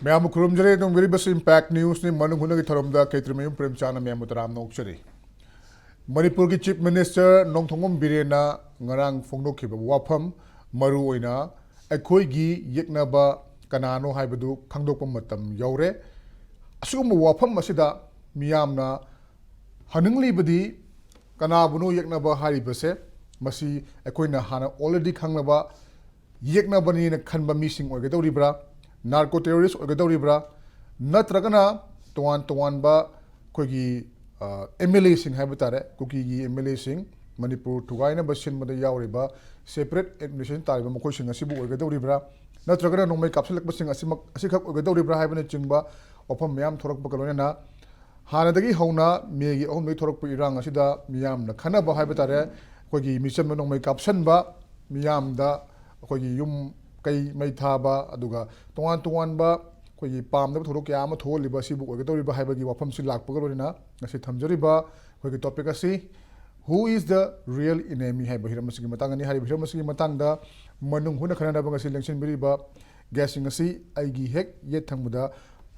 Ma'am खुरमजरे मेरी बस impact news ने मनु हुन की थरमदा केत्रमयम प्रेमचाना मैम उतराम नोक्चरी मणिपुर की चीफ मिनिस्टर नोंथोंगम बिरेना ngarang phongdokhiba wafam maru oina akhoi gi yeknaba kanano haibadu khangdokpa matam yaure asugum wafam asida miyamna haninglibadi kanabuno yeknaba haribase masi akoina hana already khanglaba yeknabani na khanba missing oigadoribra narco terrorist oigadoribra natragana toan ba koigi MLA sing haibutare kuki gi MLA sing Manipur Tugaina Basin Mada Yauriba, separate admission Taliban Mokosing Asibu Ogadoribra, Natragana no make upselect Basing Asika Ogadoribra Haven Chimba, upon Miam Torok Bakalona, Hanadagi Hona, Megi only Torok Irang Asida, Miam, the Kanaba Habitatare, Kogi Mission no make up Senba, Miam da Kogi Yum Kai Maitaba, Aduga, Toan ba, Kogi Palm, the Torokiama, Toliba Sibu Ogadoriba Habagi Wapam Silak Pagorina, Asitamjariba, Kogi Topicasi. Who is the real enemy? Hai Bahiramasi Matangani Hari Bahiramasi Matanga, Manung Huna Canada Bangasi Election Biriba, guessing a sea, Igi Hek, Yet Tamuda,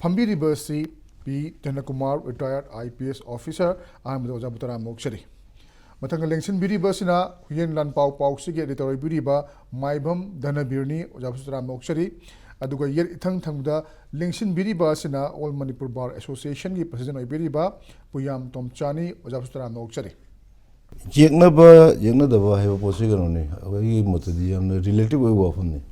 Pambiri Bursi, P. Tenakumar, retired IPS officer, I'm the Ojabutara Mokshari. Matanga Election Biribasina, Huyen Lan Pau Pau Sigi, editor Biriba, Maibam, Dana Birni, Ojabutara Mokshari, Aduga Yet Itang Tamuda, Lingshin Biribasina, All Manipur Bar Association, President of Biriba, Puyam Tomchani, Ojabutara Mokshari. Yeknadaba have a position away motadi relative way of me.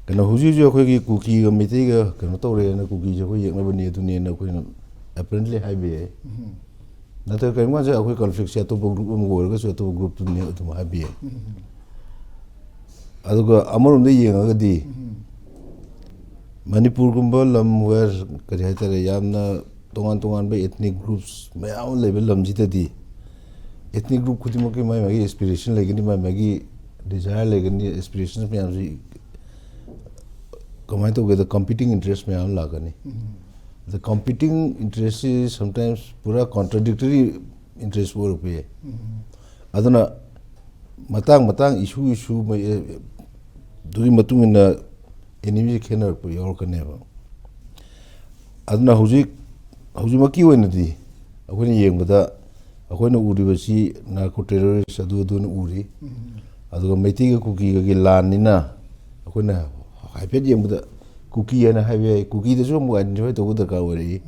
Can a Huji cookie or Mitiga, Canatore and a cookie, you never need to name a queen apparently high BA. Not a can was a quick conflict to group of workers or to group to near to my BA. Aduga Amor the Yangadi Manipur Gumbalam, where Kariata Yamna, Tongan by ethnic groups, my own level Lamjitadi. Ethnic group Kutimoki, my Maggie aspiration, like any my Maggie desire, like any aspirations, me come with the competing interest, me on Lagani. The competing interest is sometimes pura contradictory interest for pay. Adana matang issue doing matung in the enemy canner for your caneva. Adana Huzimaki wendy, a winning young with that. When Uri narco terrorists adu Uri, Adu Metiga cookie lanina, when I paid him with a cookie and a highway cookie the room and enjoy the wood cavalry.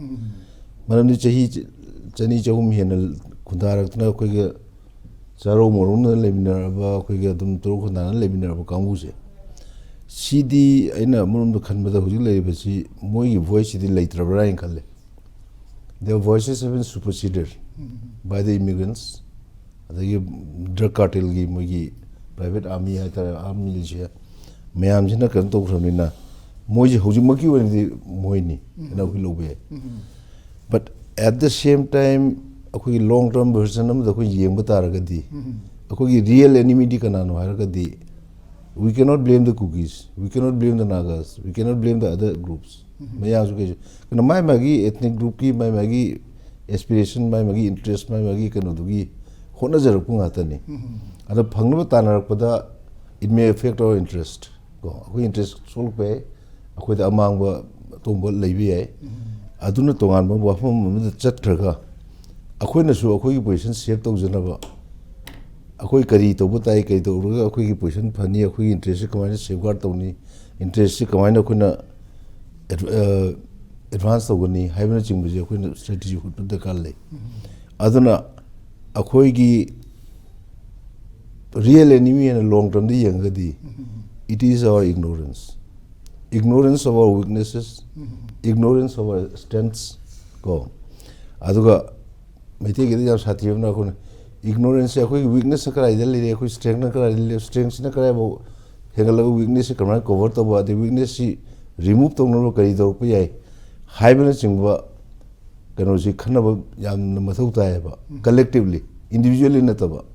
Madame Chanichum and Kundarak Quiga Saro Moruna Lebinar, Quiga Dum Trokana Lebinar Camuse. CD in a moon to Canada who labor see more voice the later Brian Kale. Their voices have been superseded by the immigrants. The drug cartel gi private army army militia. Mayam jina kan to khamina. Moji hojimaki wani moini na hilobe. But at the same time, akoi long term version am da koi yeng taragadi. Akoi real enemy di kanano haragadi. We cannot blame the cookies. We cannot blame the Nagas. We cannot blame the other groups. My Maggie ethnic group ki my Maggie aspiration, my Maggie interest, my Maggie Kanodugi, Honazer Pungatani. And the Pangnatanarapada, it may affect our interest. We interest soul pay, with among Tombo Levi, Aduna Tongan, Wafum, the Chatraga, Aquinasu, a quick position, Seto Zenava. A quick carito, but I get a quick position, Pania, quick interest, command safeguard Tony, interest, command Aquina. Advanced Ogani, having a strategy who put the Kale. Adana Akoigi real enemy and a long term the Yangadi. It is our ignorance. Ignorance of our weaknesses, ignorance of our strengths. Go. Aduga Metiga Sativna ignorance, a quick weakness, a cry, the quick strength in a cry about Hegala weakness, a command covered about the weakness. Remove the no Kari Hibernate Chingba Kanosi Kanaba Yam Mathuta collectively, individually Nataba.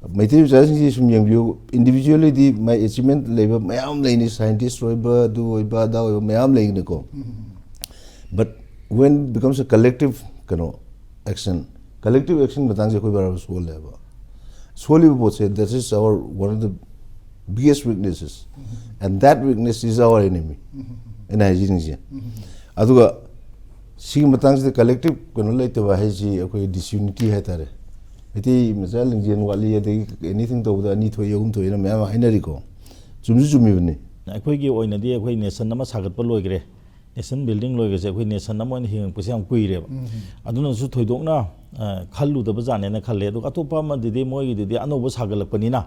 My team is individually my achievement labor, my arm lane scientist, Roiba, do Ibada, my arm lane. But when it becomes a collective action, Matanza was whole level. Solely both said that is our one of the biggest weaknesses, and that weakness is our enemy. ena hajing je aduga sigi matang se collective kono leite ba haji akoi disunity ha tare eti misal lingjen wali de anything to da ni thoi yum thoi na ma hainari ko chumju chumi bne ꯑꯩꯈꯣꯏꯒꯤ ꯑꯣꯏꯅꯗꯤ ꯑꯩꯈꯣꯏ nation ꯑꯃ ꯁꯥꯒꯠꯄ ꯂꯣꯏꯈ꯭ꯔꯦ nation building ꯂꯣꯏꯈ꯭ꯔꯁꯦ ꯑꯩꯈꯣꯏ nation ꯑꯃ ꯑꯣꯏꯅ ꯍꯤꯡꯉꯛꯄꯁꯦ ꯌꯥꯝ ꯀꯨꯏꯔꯦꯕ ꯑꯗꯨꯅꯁꯨ ꯊꯣꯏꯗꯣꯛꯅ ꯈꯜꯂꯨꯗꯕ ꯖꯥꯠꯅꯦꯅ ꯈꯜꯂꯦ ꯑꯗꯨꯒ ꯑꯇꯣꯞꯄ ꯑꯃꯗꯗꯤ ꯃꯣꯏꯒꯤꯗꯨꯗꯤ ꯑꯅꯧꯕ ꯁꯥꯒꯠꯂꯛꯄꯅꯤꯅ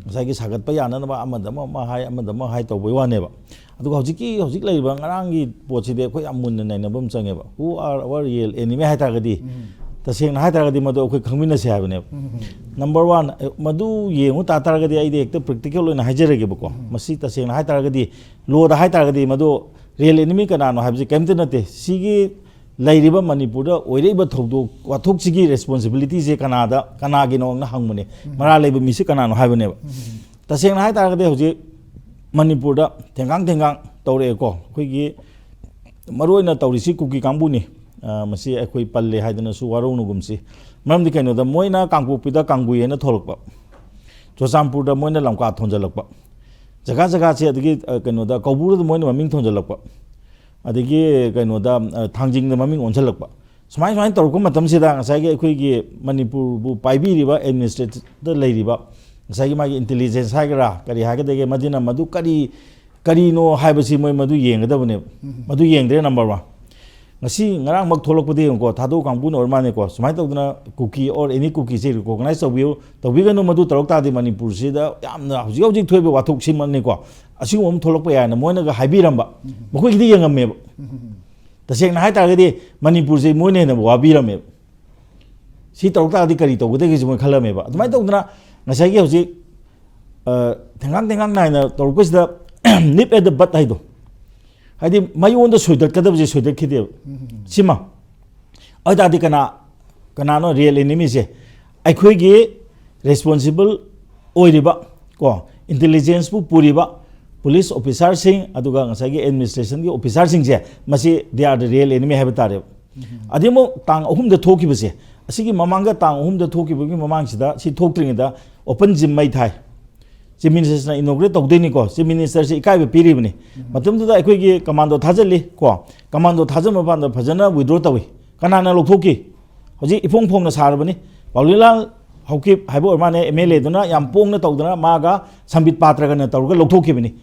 ꯉꯁꯥꯏꯒꯤ ꯁꯥꯒꯠꯄ ꯌꯥꯅꯅꯕ ꯑꯃꯗ ꯑꯃ ꯍꯥꯏ ꯑꯃꯗ ꯑꯃ ꯍꯥꯏ ꯇꯧꯕꯩ ꯋꯥꯅꯦꯕ ꯑꯗꯨꯒ ꯍꯧꯖꯤꯛ ꯂꯩꯔꯤꯕ ꯉꯔꯥꯡꯒꯤ ꯄꯣꯠꯁꯤꯗꯤ ꯑꯩꯈꯣꯏ ꯌꯥꯝ ꯃꯨꯟꯅ ꯅꯩꯅꯕ ꯑꯃ ꯆꯪꯉꯦꯕ ꯍꯨ ꯑꯥꯔ ꯑꯋꯥꯔ ꯔꯤꯌꯦꯜ ꯑꯦꯅꯤꯃꯤ ꯍꯥꯏꯇꯥꯔꯒꯗꯤ ꯇꯁꯦꯡꯅ ꯍꯥꯏꯇꯥꯔꯒꯗꯤ ꯃꯗꯨ ꯑꯩꯈꯣꯏ ꯈꯪꯃꯤꯟꯅꯁꯦ ꯍꯥꯏꯕꯅꯦꯕ ꯅꯝꯕꯔ ꯋꯥꯟ ꯃꯗꯨ ꯌꯦꯡꯉꯨ ꯇꯥꯔꯒꯗꯤ ꯑꯩꯗꯤ ꯍꯦꯛꯇ ꯄ꯭ꯔꯦꯛꯇꯤꯀꯦꯜ ꯑꯣꯏꯅ ꯍꯥꯏꯖꯔꯒꯦꯕꯀꯣ ꯃꯁꯤ ꯇꯁꯦꯡꯅ ꯍꯥꯏꯇꯥꯔꯒꯗꯤ ꯂꯣꯗ ꯍꯥꯏꯇꯥꯔꯒꯗꯤ ꯃꯗꯨ ꯔꯤꯌꯦꯜ ꯑꯦꯅꯤꯃꯤ ꯀꯅꯥꯅꯣ ꯍꯥꯏꯕꯁꯤ ꯀꯔꯤꯝꯇ ꯅꯠꯇꯦ ꯁꯤꯒꯤ ꯂꯩꯔꯤꯕ ꯃꯅꯤꯄꯨꯔꯗ ꯑꯣꯏꯔꯛꯏꯕ ꯊꯧꯗꯣꯛ ꯋꯥꯊꯣꯛꯁꯤꯒꯤ ꯔꯦꯁꯄꯣꯟꯁꯤꯕꯤꯂꯤꯇꯤꯁꯦ ꯀꯅꯥꯒꯤꯅꯣꯅ ꯍꯪꯕꯅꯦ ꯃꯔꯥ ꯂꯩꯕ ꯃꯤꯁꯤ ꯀꯅꯥꯅꯣ ꯍꯥꯏꯕꯅꯦꯕ ꯇꯁꯦꯡꯅ ꯍꯥꯏꯇꯥꯔꯒꯗꯤ ꯍꯧꯖꯤꯛ ꯃꯅꯤꯄꯨꯔꯗ ꯊꯦꯡꯒꯥꯡ ꯇꯧꯔꯛꯑꯦꯀꯣ ꯑꯩꯈꯣꯏꯒꯤ ꯃꯔꯨꯑꯣꯏꯅ ꯇꯧꯔꯤꯁꯤ ꯀꯨꯀꯤ ꯀꯥꯡꯕꯨꯅꯤ ꯃꯁꯤ ꯑꯩꯈꯣꯏ ꯄꯜꯂꯦ ꯍꯥꯏꯗꯅꯁꯨ ꯋꯥꯔꯧꯅꯒꯨꯝꯁꯤ ꯃꯔꯝꯗꯤ ꯀꯩꯅꯣꯗ ꯃꯣꯏꯅ ꯀꯥꯡꯄꯣꯛꯄꯤꯗ ꯀꯥꯡꯕꯨꯏ ꯍꯥꯏꯅ ꯊꯣꯛꯂꯛꯄ ꯆꯨꯔꯆꯥꯟꯄꯨꯔꯗ ꯃꯣꯏꯅ ꯂꯝꯀꯥ ꯊꯣꯟꯖꯜꯂꯛꯄ ꯖꯒꯥꯁꯦ ꯑꯗꯒꯤ ꯀꯩꯅꯣꯗ ꯀꯧꯕ꯭ꯔꯨꯗ ꯃꯣꯏꯅ ꯃꯃꯤꯡ ꯊꯣꯟꯖꯜꯂꯛꯄ ꯑꯗꯒꯤ ꯀꯩꯅꯣꯗ ꯊꯥꯡꯖꯤꯡꯗ ꯃꯃꯤꯡ ꯑꯣꯟꯁꯤꯜꯂꯛꯄ ꯁꯨꯃꯥꯏꯅ ꯇꯧꯔꯛꯄ ꯃꯇꯝꯁꯤꯗ ꯉꯁꯥꯏꯒꯤ ꯑꯩꯈꯣꯏꯒꯤ ꯃꯅꯤꯄꯨꯔꯕꯨ ꯄꯥꯏꯕꯤꯔꯤꯕ ꯑꯦꯗꯃꯤꯅꯤꯁꯇ꯭ꯔꯦꯇꯔꯗ ꯂꯩꯔꯤꯕ ꯉꯁꯥꯏꯒꯤ ꯃꯥꯒꯤ ꯏꯟꯇꯦꯂꯤꯖꯦꯟꯁ ꯍꯥꯏꯒꯦꯔꯥ ꯀꯔꯤ ꯍꯥꯏꯒꯗꯒꯦ ꯃꯗꯨꯅ ꯃꯗꯨ ꯀꯔꯤꯅꯣ ꯍꯥꯏꯕꯁꯤ ꯃꯣꯏ ꯃꯗꯨ ꯌꯦꯡꯒꯗꯕꯅꯦꯕ ꯃꯗꯨ ꯌꯦꯡꯗ꯭ꯔꯦ ꯅꯝꯕꯔ ꯋꯥꯟ ꯉꯁꯤ ꯉꯔꯥꯡꯃꯛ ꯊꯣꯛꯂꯛꯄꯗ ꯌꯦꯡꯉꯨꯀꯣ ꯊꯥꯗꯣꯛ ꯀꯥꯡꯕꯨꯅ ꯑꯣꯏꯔ ꯃꯥꯜꯂꯦꯀꯣ ꯁꯨꯃꯥꯏꯅ ꯇꯧꯗꯅ ꯀꯨꯀꯤ ꯑꯣꯔ ꯑꯦꯅꯤ ꯀꯨꯀꯤꯁꯦ ꯔꯤꯀꯣꯒꯅꯥꯏꯖ ꯇꯧꯕꯤꯒꯅꯨ ꯃꯗꯨ ꯇꯧꯔꯛ ꯇꯥꯔꯗꯤ ꯃꯅꯤꯄꯨꯔꯁꯤꯗ ꯌꯥꯝꯅ ꯍꯧꯖꯤꯛ ꯊꯣꯛꯏꯕ ꯋꯥꯊꯣꯛꯁꯤꯃꯛꯅꯤꯀꯣ ꯑꯁꯤꯒꯨꯝꯕ ꯑꯃ ꯊꯣꯛꯂꯛꯄ ꯌꯥꯏꯅ ꯃꯣꯏꯅꯒ ꯍꯥꯏꯕꯤꯔꯝꯕ ꯃꯈꯣꯏꯒꯤꯗꯤ ꯌꯦꯡꯉꯝꯃꯦꯕ ꯇꯁꯦꯡꯅ ꯍꯥꯏꯇꯥꯔꯒꯗꯤ ꯃꯅꯤꯄꯨꯔꯁꯦ ꯃꯣꯏꯅ ꯍꯦꯟꯅ ꯋꯥꯕꯤꯔꯝꯃꯦꯕ ꯁꯤ ꯇꯧꯔꯛ ꯇꯥꯔꯗꯤ ꯀꯔꯤ ꯇꯧꯒꯗꯒꯦꯁꯤ ꯃꯣꯏ ꯈꯜꯂꯝꯃꯦꯕ ꯑꯗꯨꯃꯥꯏꯅ ꯇꯧꯗꯅ ꯉꯁꯥꯏꯒꯤ ꯍꯧꯖꯤꯛ ꯊꯦꯡꯒꯥꯡ ꯅꯥꯏꯅ ꯇꯧꯔꯛꯄꯁꯤꯗ ꯅꯤꯞ ꯑꯦꯠ ꯗ ꯕꯠ ꯍꯥꯏꯗꯣ ꯍꯥꯏꯗꯤ ꯃꯌꯣꯟꯗ ꯁꯣꯏꯗꯠꯀꯗꯕꯁꯦ ꯁꯣꯏꯗꯠꯈꯤꯗꯦꯕ ꯁꯤꯃ ꯑꯗꯨꯇꯥꯔꯗꯤ ꯀꯅꯥꯅꯣ ꯔꯤꯌꯦꯜ ꯑꯦꯅꯤꯃꯤꯁꯦ ꯑꯩꯈꯣꯏꯒꯤ ꯔꯦꯁꯄꯣꯟꯁꯤꯕꯜ ꯑꯣꯏꯔꯤꯕ ꯀꯣ ꯏꯟꯇꯦꯂꯤꯖꯦꯟꯁꯄꯨ ꯄꯨꯔꯤꯕ ꯄꯨꯂꯤꯁ ꯑꯣꯐꯤꯁꯥꯔꯁꯤꯡ ꯑꯗꯨꯒ ꯉꯁꯥꯏꯒꯤ ꯑꯦꯗꯃꯤꯅꯤꯁꯇ꯭ꯔꯦꯁꯟꯒꯤ ꯑꯣꯐꯤꯁꯥꯔꯁꯤꯡꯁꯦ ꯃꯁꯤ ꯗꯦ ꯑꯥꯔ ꯗ ꯔꯤꯌꯦꯜ ꯑꯦꯅꯤꯃꯤ ꯍꯥꯏꯕ ꯇꯥꯔꯦꯕ ꯑꯗꯩ ꯑꯃꯨꯛ ꯇꯥꯡ 3ꯗ ꯊꯣꯛꯈꯤꯕꯁꯦ ꯑꯁꯤꯒꯤ ꯃꯃꯥꯡꯗ ꯇꯥꯡ 3ꯗ ꯊꯣꯛꯈꯤꯕꯒꯤ ꯃꯃꯥꯡꯁꯤꯗ ꯁꯤ ꯊꯣꯛꯇ꯭ꯔꯤꯉꯩꯗ ꯑꯣꯄꯟ ꯖꯤꯝ ꯃꯩ ꯊꯥꯏ ꯆꯤꯞ ꯃꯤꯅꯤꯁꯇꯔꯅ ꯏꯅꯣꯒ꯭ꯔꯦꯠ ꯇꯧꯗꯣꯏꯅꯤꯀꯣ ꯆꯤꯞ ꯃꯤꯅꯤꯁꯇꯔꯁꯤ ꯏꯀꯥꯏꯕ ꯄꯤꯔꯤꯕꯅꯤ ꯃꯇꯝꯗꯨꯗ ꯑꯩꯈꯣꯏꯒꯤ ꯀꯃꯥꯟꯗꯣ ꯊꯥꯖꯤꯜꯂꯤ ꯀꯣ ꯀꯃꯥꯟꯗꯣ ꯊꯥꯖꯤꯟꯕ ꯀꯥꯟꯗ ꯐꯖꯅ ꯋꯤꯗ꯭ꯔꯣ ꯇꯧꯏ ꯀꯅꯥꯅ ꯂꯧꯊꯣꯛꯈꯤ ꯍꯧꯖꯤꯛ ꯏꯐꯣꯡ ꯐꯣꯡꯅ ꯁꯥꯔꯕꯅꯤ ꯄꯥꯎꯂꯤꯂꯥꯜ ꯍꯧꯈꯤꯞ ꯍꯥꯏꯕ ꯑꯣꯏꯔ ꯃꯥꯅꯦ MLA ꯌꯥꯝ ꯄꯣꯡꯅ ꯇꯧꯗꯅ ꯃꯥꯒ ꯁꯝꯕꯤꯠ ꯄꯥꯇ꯭ꯔꯒꯅ ꯇꯧꯔꯒ ꯂꯧꯊꯣꯛꯈꯤꯕꯅꯤ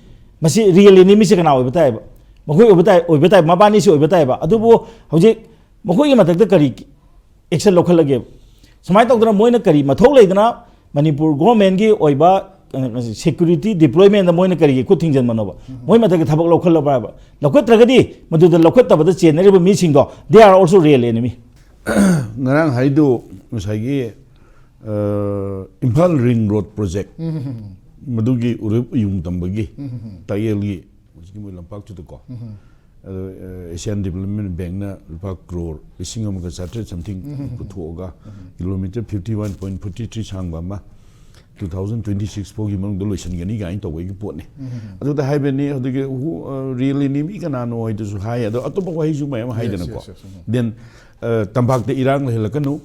ꯃꯁꯤ ꯔꯤꯌꯦꯜ ꯑꯦꯅꯤꯃꯤꯁꯤ ꯀꯅꯥ ꯑꯣꯏꯕ ꯇꯥꯏꯕ ꯃꯈꯣꯏ ꯑꯣꯏꯕ ꯇꯥꯏ ꯃꯕꯥꯅꯤꯁꯤ ꯑꯣꯏꯕ ꯇꯥꯏꯕ ꯑꯗꯨꯕꯨ ꯍꯧꯖꯤꯛ ꯃꯈꯣꯏꯒꯤ ꯃꯊꯛꯇ ꯀꯔꯤ ꯑꯦꯛꯁꯟ ꯂꯧꯈꯠꯂꯒꯦꯕ ꯁꯨꯃꯥꯏꯅ ꯇꯧꯗꯅ ꯃꯣꯏꯅ ꯀꯔꯤ ꯃꯊꯧ ꯂꯩꯗꯅ ꯃꯅꯤꯄꯨꯔ ꯒꯣꯔꯃꯦꯟꯒꯤ ꯑꯣꯏꯕ ꯁꯦꯀ꯭ꯌꯨꯔꯤꯇꯤ ꯗꯤꯄ꯭ꯂꯣꯏꯃꯦꯟꯗ ꯃꯣꯏꯅ ꯀꯔꯤꯒꯤ ꯈꯨꯠ ꯊꯤꯡꯖꯤꯟꯕꯅꯣꯕ ꯃꯣꯏ ꯃꯊꯛꯇ ꯊꯕꯛ ꯂꯧꯈꯠꯂꯕ ꯍꯥꯏꯕ ꯂꯧꯈꯠꯇ꯭ꯔꯒꯗꯤ ꯃꯗꯨꯗ ꯂꯧꯈꯠꯇꯕꯗ ꯆꯦꯟꯅꯔꯤꯕ ꯃꯤꯁꯤꯡꯗꯣ they are also real enemy ngarang haidu musagi Imphal Ring Road Project madugi urup yung tambagi tayelgi musigi mo lampak chu ko Asian Development Bank na lupa crore lising amaga satre something puthoga kilometer 51.43 changba ma 2026 pogi mang dolution gani gain to wai pot ne adu da haibe ni adu ge really ni mi kana no oi su hai adu atopa ko hai su mai ma hai dana ko then tambak de irang le kanu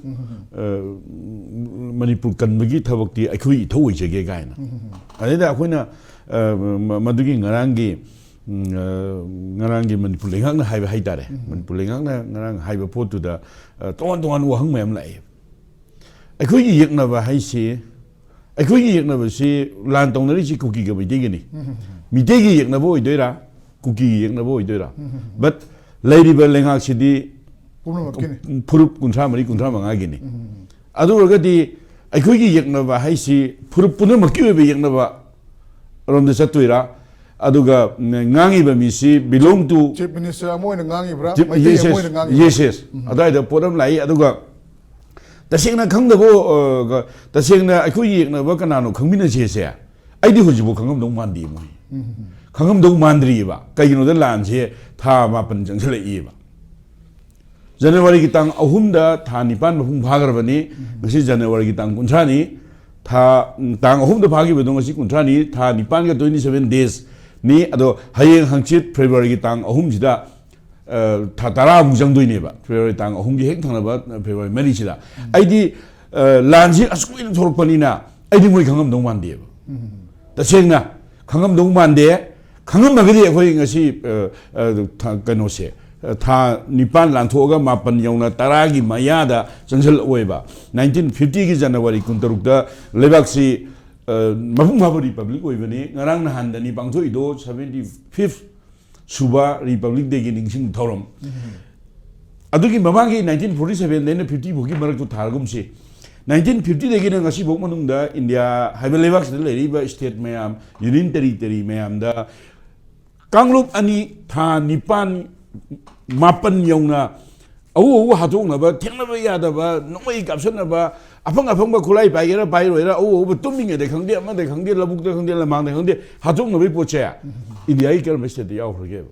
Manipur kan bagi thabak ti akhui thoi jege gaina ade da akhoi na madugi ngarangi Manipur lengang na hai hai tare Manipur lengang na ngarang hai ba pot tu da ton wa hang mai am lai akhui yek na ba hai si akhui yek na ba si lan tong na ri si kuki ga bai de ni mi de gi yek na bo oi ra kuki yek na bo oi ra but lady ba lengang si di Purup kuntra mari kuntra manga gini. Adu warga di akhui ki yekna ba hai si purup punar makki be yekna ba rom de satuira adu ga ngangi ba mi si belong to Chief Minister amo na ngangi bra yes adai da podam lai adu ga tasengna khang da bo tasengna akhui yekna ba kana no khangmina che se ai di hoji bo khangam dong man di mo khangam dong mandri ba kai no da lan che tha ma pan jang chale i ba January ki tang ahumda tha nipan mapung bhagarabani ngasi January ki tang kunthani tha tang ahumda bhagi bedong ngasi kunthani tha nipan ka 27 days ni ado hayeng hangchit February ki tang ahum sida tha tara mujang doi ne ba February tang ahum gi hek thangna ba February mari sida aidi lanji askuin thorpani na aidi moi khangam dong man de ba tasengna khangam dong man de ꯈꯪꯉꯝꯃꯒꯗꯤ ꯑꯩꯈꯣꯏ ꯉꯁꯤ ꯀꯩꯅꯣꯁꯦ ꯊꯥ 9 ꯂꯥꯟꯊꯣꯛꯑꯒ 9 ꯌꯧꯅ 10ꯒꯤ ꯃꯌꯥꯗ ꯆꯪꯁꯤꯜꯂꯛꯑꯣꯏꯕ 1950ꯒꯤ ꯖꯅꯋꯥꯔꯤ 16ꯗ ꯂꯩꯕꯥꯛꯁꯤ ꯃꯄꯨꯡ ꯐꯥꯕ republic ꯑꯣꯏꯕꯅꯤ ꯉꯔꯥꯡ ꯅꯍꯥꯟꯗꯅꯤ ꯄꯥꯡꯊꯣꯛꯏꯗꯣ 75th ꯁꯨꯕ ꯔꯤꯄꯕ꯭ꯂꯤꯛ ꯗꯦꯒꯤ ꯅꯤꯡꯁꯤꯡ ꯊꯧꯔꯝ ꯑꯗꯨꯒꯤ ꯃꯃꯥꯡꯒꯤ 1947 ꯗꯩꯅ 50 ꯐꯥꯎꯒꯤ ꯃꯔꯛꯇ ꯊꯥꯔꯒꯨꯝꯁꯤ 1950 ꯗꯒꯤꯅ ꯉꯁꯤꯐꯥꯎ ꯃꯅꯨꯡꯗ ꯏꯟꯗꯤꯌꯥ ꯍꯥꯏꯕ ꯂꯩꯕꯥꯛꯁꯤꯗ ꯂꯩꯔꯤꯕ ꯁ꯭ꯇꯦꯠ ꯃꯌꯥꯝ ꯌꯨꯅꯤꯌꯟ ꯇꯦꯔꯤꯇꯔꯤ ꯃꯌꯥꯝꯗ ꯀꯥꯡꯂꯨꯞ ꯑꯅꯤ ꯊꯥ 9 8 ꯌꯧꯅ ꯑꯎ ꯍꯥꯠꯇꯣꯛꯅꯕ ꯊꯦꯡꯅꯕ ꯌꯥꯗꯕ ꯅꯣꯡꯃꯩ ꯀꯥꯞꯁꯟꯅꯕ ꯑꯐꯪꯕ ꯈꯨꯠꯂꯥꯏ ꯄꯥꯏꯒꯦꯔꯥ ꯄꯥꯏꯔꯣꯏꯔꯥ ꯑꯎ ꯇꯨꯝꯃꯤꯉꯩꯗ ꯈꯪꯗꯦ ꯑꯃꯗ ꯈꯪꯗꯦ ꯂꯧꯕꯨꯛꯇ ꯈꯪꯗꯦ ꯂꯝꯃꯥꯡꯗ ꯈꯪꯗꯦ ꯍꯥꯠꯇꯣꯛꯅꯕꯒꯤ ꯄꯣꯠꯁꯦ ꯏꯟꯗꯤꯌꯥꯒꯤ ꯀꯔꯝꯕ ꯁ꯭ꯇꯦꯠꯇ ꯌꯥꯎꯈ꯭ꯔꯒꯦꯕ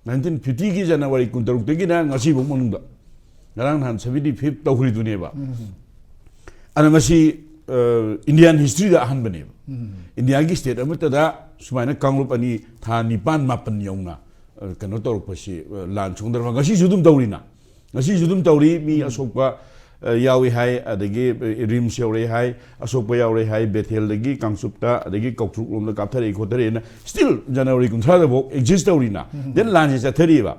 1950ꯒꯤ ꯖꯅꯋꯥꯔꯤ 16ꯗꯒꯤꯅ ꯉꯁꯤꯐꯥꯎ ꯃꯅꯨꯡꯗ ꯉꯔꯥꯡ ꯅꯍꯥꯟ 75 ꯇꯧꯈ꯭ꯔꯤꯗꯨꯅꯦꯕ ꯑꯗ ꯃꯁꯤ ꯏꯟꯗꯤꯌꯥꯟ ꯍꯤꯁꯇ꯭ꯔꯤꯗ ꯑꯍꯥꯟꯕꯅꯦꯕ ꯏꯟꯗꯤꯌꯥꯒꯤ ꯁ꯭ꯇꯦꯠ ꯑꯃꯠꯇꯗ ꯁꯨꯃꯥꯏꯅ ꯀꯥꯡꯂꯨꯞ ꯑꯅꯤ ꯊꯥ 9 8 ꯌꯧꯅ ꯀꯩꯅꯣ ꯇꯧꯔꯛꯄꯁꯤ ꯂꯥꯟ ꯁꯣꯡꯗꯔꯛꯄ ꯉꯁꯤꯁꯨ ꯑꯗꯨꯝ ꯇꯧꯔꯤꯅ ꯉꯁꯤꯁꯨ ꯑꯗꯨꯝ ꯇꯧꯔꯤ ꯃꯤ ꯑꯁꯣꯛꯄ ꯌꯥꯎꯏ ꯍꯥꯏ ꯑꯗꯒꯤ ꯔꯤꯝꯁ ꯌꯧꯔꯦ ꯍꯥꯏ ꯑꯁꯣꯛꯄ ꯌꯥꯎꯔꯦ ꯍꯥꯏ ꯕꯦꯊꯦꯜꯗꯒꯤ ꯀꯥꯡꯆꯨꯞꯇ ꯑꯗꯒꯤ ꯀꯧꯇ꯭ꯔꯨꯛ ꯂꯣꯝꯗ ꯀꯥꯞꯊꯔꯛꯏ ꯈꯣꯠꯊꯔꯛꯏꯅ ꯁ꯭ꯇꯤꯜ ꯖꯅꯋꯥꯔꯤ 30ꯗꯐꯥꯎ ꯑꯦꯛꯖꯤꯁ ꯇꯧꯔꯤꯅ ꯗꯦꯟ ꯂꯥꯟꯁꯦ ꯆꯠꯊꯔꯤꯕ